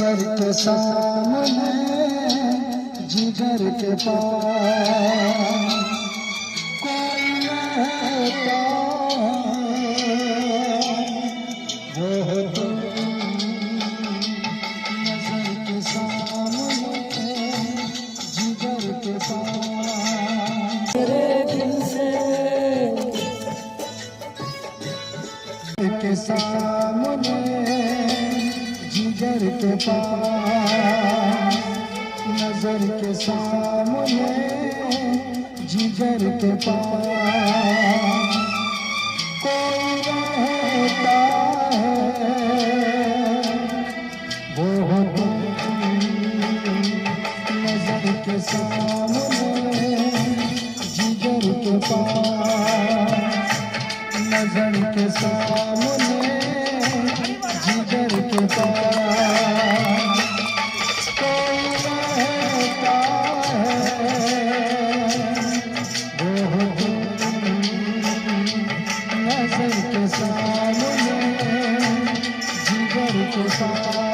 नजर के सामने जिगर के पास कोई रहता वो हो तुम। नजर के सामने जिगर के पास तेरे दिल से के सामने जिगर के पास नजर के सामने जिगर के पास कोई रहता है वो हो तुम। नजर के सामने जिगर के पास नजर के सामने जिगर के पास कोई रहता है वो नजर के सामने जिगर के पास।